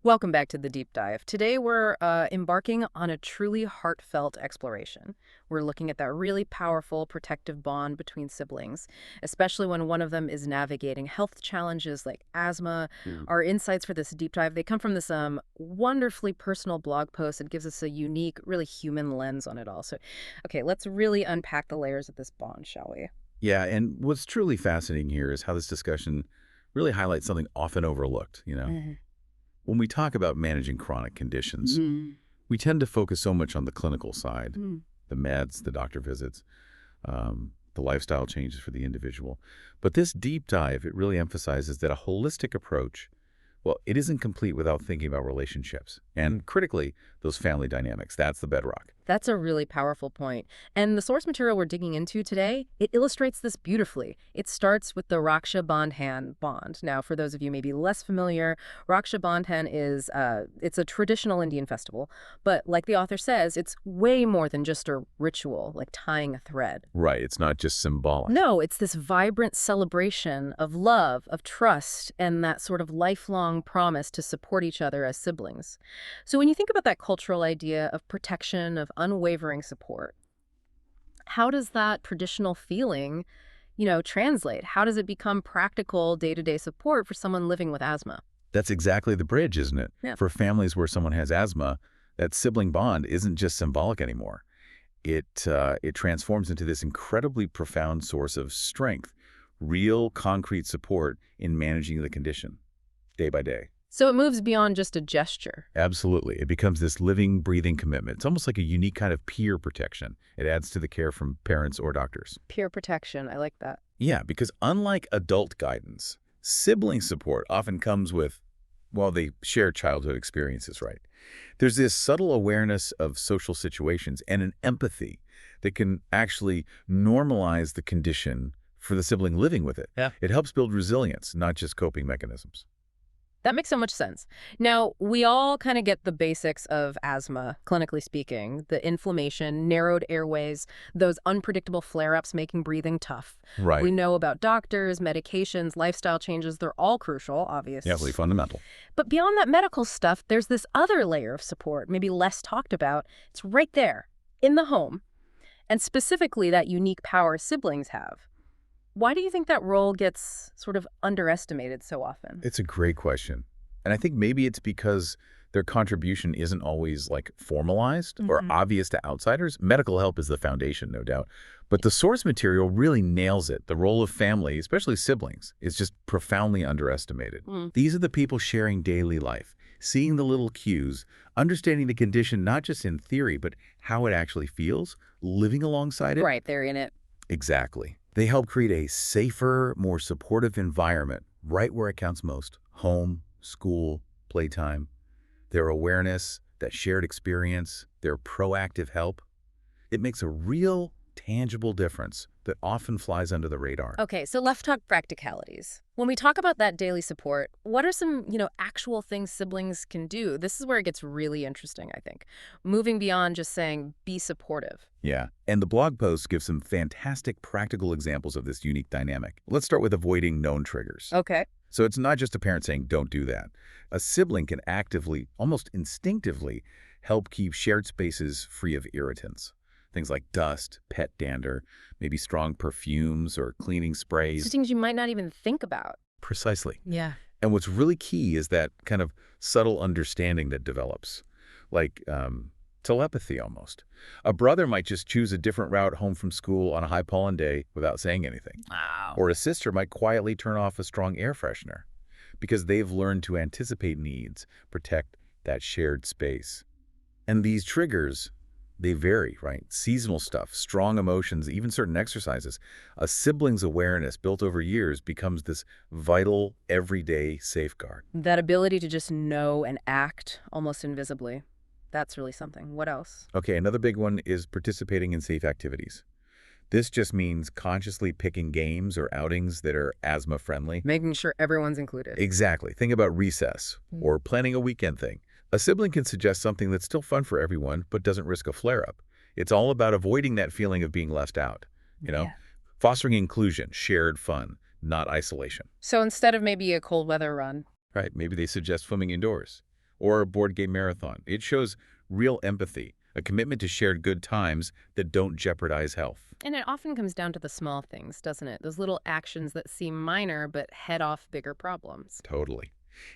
Welcome back to the deep dive. Today we're embarking on a truly heartfelt exploration. We're looking at that really powerful protective bond between siblings, especially when one of them is navigating health challenges like asthma. Yeah. Our insights for this deep dive, they come from this wonderfully personal blog post. It gives us a unique, really human lens on it all. So, okay, let's really unpack the layers of this bond, shall we? Yeah, and what's truly fascinating here is how this discussion really highlights something often overlooked. Mhm. When we talk about managing chronic conditions, we tend to focus so much on the clinical side, Mm. the meds, the doctor visits, the lifestyle changes for the individual. But this deep dive, it really emphasizes that a holistic approach, well, it isn't complete without thinking about relationships. And critically, those family dynamics. That's the bedrock. That's a really powerful point. And the source material we're digging into today, it illustrates this beautifully. It starts with the Raksha Bandhan bond. Now, for those of you maybe less familiar, Raksha Bandhan is it's a traditional Indian festival, but like the author says, it's way more than just a ritual, like tying a thread. Right, it's not just symbolic. No, it's this vibrant celebration of love, of trust, and that sort of lifelong promise to support each other as siblings. So when you think about that cultural idea of protection, of unwavering support, how does that traditional feeling, translate? How does it become practical day-to-day support for someone living with asthma? That's exactly the bridge, isn't it? Yeah. For families where someone has asthma, that sibling bond isn't just symbolic anymore. It transforms into this incredibly profound source of strength, real concrete support in managing the condition, day by day. So it moves beyond just a gesture. Absolutely. It becomes this living, breathing commitment. It's almost like a unique kind of peer protection. It adds to the care from parents or doctors. Peer protection, I like that. Yeah, because unlike adult guidance, sibling support often comes with, well, they share childhood experiences, right? There's this subtle awareness of social situations and an empathy that can actually normalize the condition for the sibling living with it. Yeah. It helps build resilience, not just coping mechanisms. That makes so much sense. Now, we all kind of get the basics of asthma, clinically speaking, the inflammation, narrowed airways, those unpredictable flare-ups making breathing tough. Right. We know about doctors, medications, lifestyle changes. They're all crucial, obviously. Definitely fundamental. But beyond that medical stuff, there's this other layer of support, maybe less talked about. It's right there, in the home, and specifically that unique power siblings have. Why do you think that role gets sort of underestimated so often? It's a great question. And I think maybe it's because their contribution isn't always like formalized or obvious to outsiders. Medical help is the foundation, no doubt. But the source material really nails it. The role of family, especially siblings, is just profoundly underestimated. These are the people sharing daily life, seeing the little cues, understanding the condition not just in theory, but how it actually feels, living alongside it. Right, they're in it. Exactly. They help create a safer, more supportive environment right where it counts most. Home, school, playtime. Their awareness, that shared experience, their proactive help. It makes a real, tangible difference that often flies under the radar. Okay, so let's talk practicalities. When we talk about that daily support, what are some, actual things siblings can do? This is where it gets really interesting, I think. Moving beyond just saying, be supportive. Yeah, and the blog post gives some fantastic practical examples of this unique dynamic. Let's start with avoiding known triggers. Okay. So it's not just a parent saying, don't do that. A sibling can actively, almost instinctively, help keep shared spaces free of irritants. Things like dust, pet dander, maybe strong perfumes or cleaning sprays. Just things you might not even think about. Precisely. Yeah. And what's really key is that kind of subtle understanding that develops, like telepathy almost. A brother might just choose a different route home from school on a high pollen day without saying anything. Wow. Or a sister might quietly turn off a strong air freshener because they've learned to anticipate needs, protect that shared space. And these triggers, they vary, right? Seasonal stuff, strong emotions, even certain exercises. A sibling's awareness built over years becomes this vital, everyday safeguard. That ability to just know and act almost invisibly. That's really something. What else? Okay, another big one is participating in safe activities. This just means consciously picking games or outings that are asthma-friendly. Making sure everyone's included. Exactly. Think about recess or planning a weekend thing. A sibling can suggest something that's still fun for everyone, but doesn't risk a flare-up. It's all about avoiding that feeling of being left out, Yeah. Fostering inclusion, shared fun, not isolation. So instead of maybe a cold weather run, Right, maybe they suggest swimming indoors or a board game marathon. It shows real empathy, a commitment to shared good times that don't jeopardize health. And it often comes down to the small things, doesn't it? Those little actions that seem minor but head off bigger problems. Totally.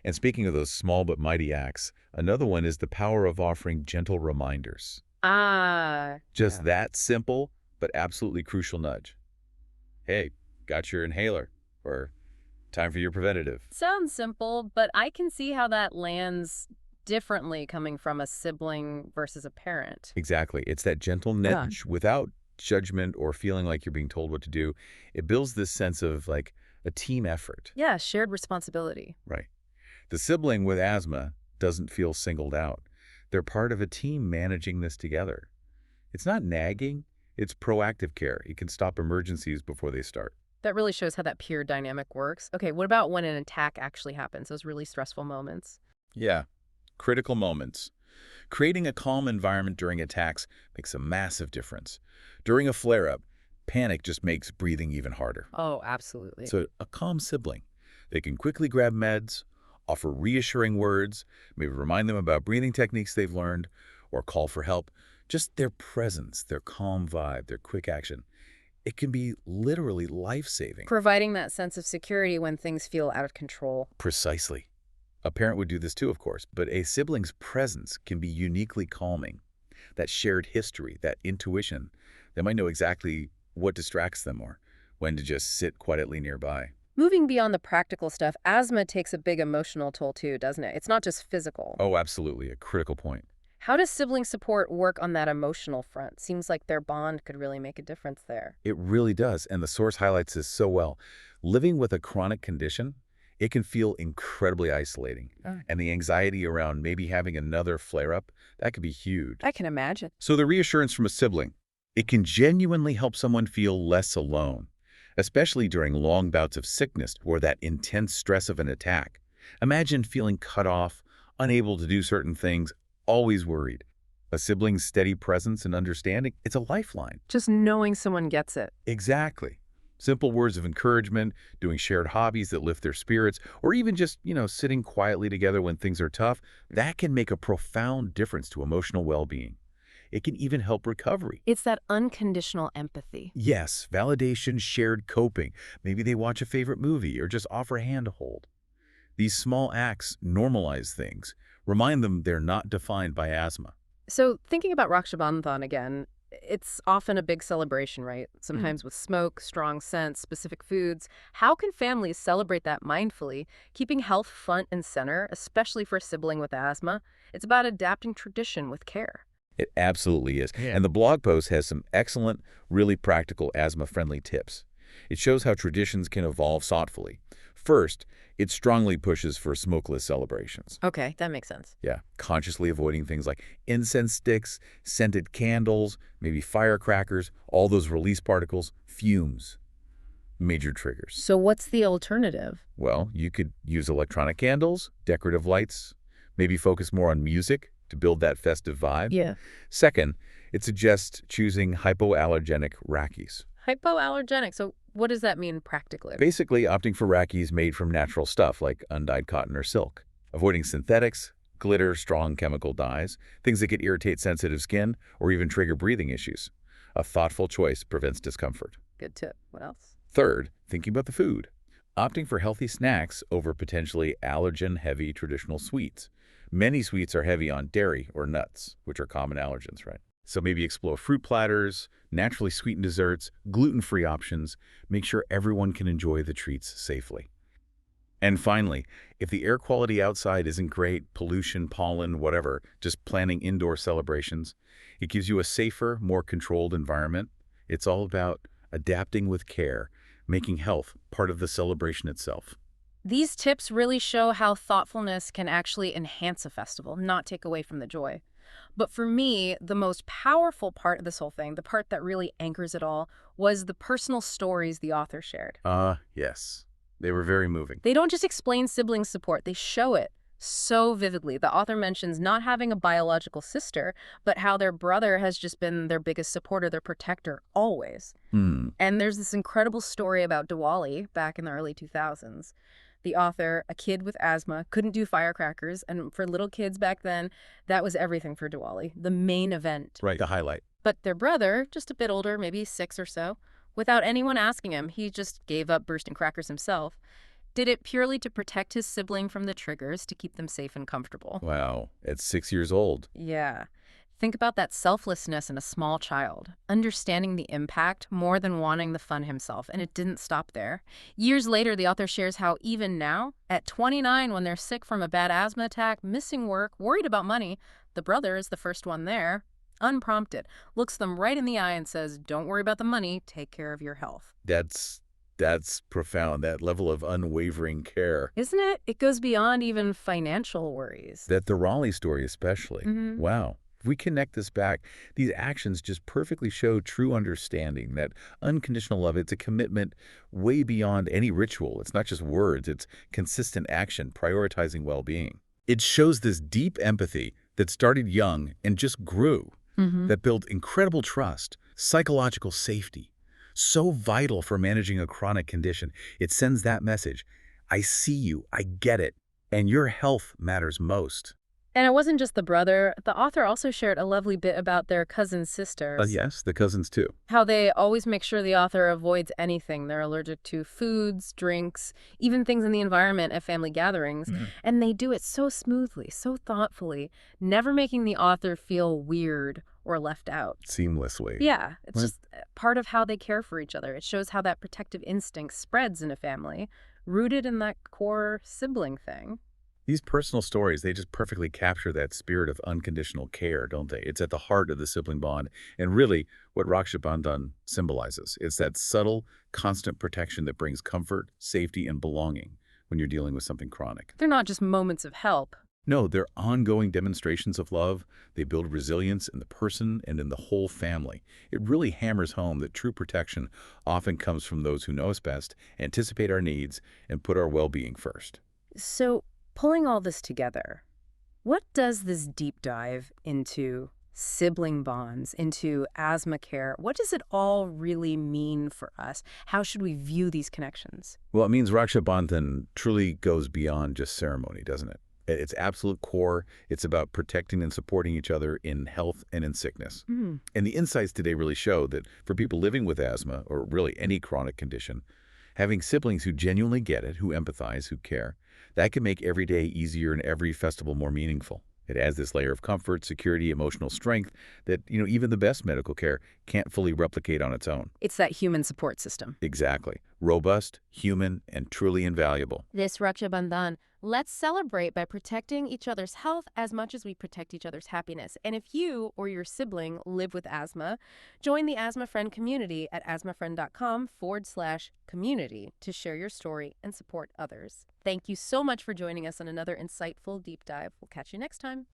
And speaking of those small but mighty acts, another one is the power of offering gentle reminders. Ah, Just that simple but absolutely crucial nudge. Hey, got your inhaler, or time for your preventative. sounds simple, but I can see how that lands differently coming from a sibling versus a parent. Exactly. It's that gentle nudge without judgment or feeling like you're being told what to do. It builds this sense of like a team effort. Yeah, shared responsibility. Right. The sibling with asthma doesn't feel singled out. They're part of a team managing this together. It's not nagging, it's proactive care. It can stop emergencies before they start. That really shows how that peer dynamic works. Okay, what about when an attack actually happens, those really stressful moments? Yeah. Critical moments. Creating a calm environment during attacks makes a massive difference. During a flare-up, panic just makes breathing even harder. Oh, absolutely. So a calm sibling, they can quickly grab meds, offer reassuring words, maybe remind them about breathing techniques they've learned, or call for help. Just their presence, their calm vibe, their quick action. It can be literally life-saving. Providing that sense of security when things feel out of control. Precisely. A parent would do this too, of course, but a sibling's presence can be uniquely calming. That shared history, that intuition, they might know exactly what distracts them or when to just sit quietly nearby. Moving beyond the practical stuff, asthma takes a big emotional toll too, doesn't it? It's not just physical. Oh, absolutely, a critical point. How does sibling support work on that emotional front? Seems like their bond could really make a difference there. It really does, and the source highlights this so well. Living with a chronic condition, it can feel incredibly isolating. And the anxiety around maybe having another flare-up, that could be huge. I can imagine. So the reassurance from a sibling, it can genuinely help someone feel less alone, especially during long bouts of sickness or that intense stress of an attack. Imagine feeling cut off, unable to do certain things, always worried. A sibling's steady presence and understanding, it's a lifeline. Just knowing someone gets it. Exactly. Simple words of encouragement, doing shared hobbies that lift their spirits, or even just, sitting quietly together when things are tough, that can make a profound difference to emotional well-being. It can even help recovery. It's that unconditional empathy. Yes, validation, shared coping. Maybe they watch a favorite movie or just offer a hand to hold. These small acts normalize things, remind them they're not defined by asthma. So thinking about Raksha Bandhan again, it's often a big celebration, right? Sometimes with smoke, strong scents, specific foods. How can families celebrate that mindfully, keeping health front and center, especially for a sibling with asthma? It's about adapting tradition with care. It absolutely is. And the blog post has some excellent, really practical asthma-friendly tips. It shows how traditions can evolve thoughtfully. First, it strongly pushes for smokeless celebrations. Okay, that makes sense. Yeah, consciously avoiding things like incense sticks, scented candles, maybe firecrackers, all those release particles, fumes, major triggers. So what's the alternative? Well, you could use electronic candles, decorative lights, maybe focus more on music to build that festive vibe. Yeah. Second, it suggests choosing hypoallergenic rakis. Hypoallergenic. So what does that mean practically? Basically, opting for rakis made from natural stuff like undyed cotton or silk. Avoiding synthetics, glitter, strong chemical dyes, things that could irritate sensitive skin or even trigger breathing issues. A thoughtful choice prevents discomfort. Good tip. What else? Third, thinking about the food. Opting for healthy snacks over potentially allergen-heavy traditional sweets. Many sweets are heavy on dairy or nuts, which are common allergens, right? So maybe explore fruit platters, naturally sweetened desserts, gluten-free options. Make sure everyone can enjoy the treats safely. And finally, if the air quality outside isn't great, pollution, pollen, whatever, just planning indoor celebrations, it gives you a safer, more controlled environment. It's all about adapting with care, making health part of the celebration itself. These tips really show how thoughtfulness can actually enhance a festival, not take away from the joy. But for me, the most powerful part of this whole thing, the part that really anchors it all, was the personal stories the author shared. Yes. They were very moving. They don't just explain sibling support, they show it so vividly. The author mentions not having a biological sister, but how their brother has just been their biggest supporter, their protector, always. And there's this incredible story about Diwali back in the early 2000s. The author, a kid with asthma, couldn't do firecrackers, and for little kids back then, that was everything for Diwali, the main event. Right, the highlight. But their brother, just a bit older, maybe 6 or so, without anyone asking him, he just gave up bursting crackers himself. Did it purely to protect his sibling from the triggers, to keep them safe and comfortable. Wow, at 6 years old. Yeah. Think about that selflessness in a small child, understanding the impact more than wanting the fun himself, and it didn't stop there. Years later, the author shares how even now, at 29, when they're sick from a bad asthma attack, missing work, worried about money, the brother is the first one there, unprompted, looks them right in the eye and says, "Don't worry about the money, take care of your health." That's profound, that level of unwavering care. Isn't it? It goes beyond even financial worries. That the Raleigh story especially. Wow. If we connect this back, these actions just perfectly show true understanding, that unconditional love, it's a commitment way beyond any ritual. It's not just words, it's consistent action, prioritizing well-being. It shows this deep empathy that started young and just grew, that built incredible trust, psychological safety, so vital for managing a chronic condition. It sends that message: I see you, I get it, and your health matters most. And it wasn't just the brother. The author also shared a lovely bit about their cousin sisters. Yes, the cousins too. How they always make sure the author avoids anything they're allergic to: foods, drinks, even things in the environment at family gatherings. And they do it so smoothly, so thoughtfully, never making the author feel weird or left out. Seamlessly. Yeah, it's just part of how they care for each other. It shows how that protective instinct spreads in a family, rooted in that core sibling thing. These personal stories, they just perfectly capture that spirit of unconditional care, don't they? It's at the heart of the sibling bond, and really what Raksha Bandhan symbolizes. It's that subtle, constant protection that brings comfort, safety, and belonging when you're dealing with something chronic. They're not just moments of help. No, they're ongoing demonstrations of love. They build resilience in the person and in the whole family. It really hammers home that true protection often comes from those who know us best, anticipate our needs, and put our well-being first. So, pulling all this together, what does this deep dive into sibling bonds, into asthma care, what does it all really mean for us? How should we view these connections? Well, it means Raksha Bandhan truly goes beyond just ceremony, doesn't it? At its absolute core, it's about protecting and supporting each other in health and in sickness. And the insights today really show that for people living with asthma, or really any chronic condition, having siblings who genuinely get it, who empathize, who care, that can make every day easier and every festival more meaningful. It adds this layer of comfort, security, emotional strength that, even the best medical care can't fully replicate on its own. It's that human support system. Exactly. Robust, human, and truly invaluable. This Raksha Bandhan, let's celebrate by protecting each other's health as much as we protect each other's happiness. And if you or your sibling live with asthma, join the Asthma Friend community at asthmafriend.com/community to share your story and support others. Thank you so much for joining us on another insightful deep dive. We'll catch you next time.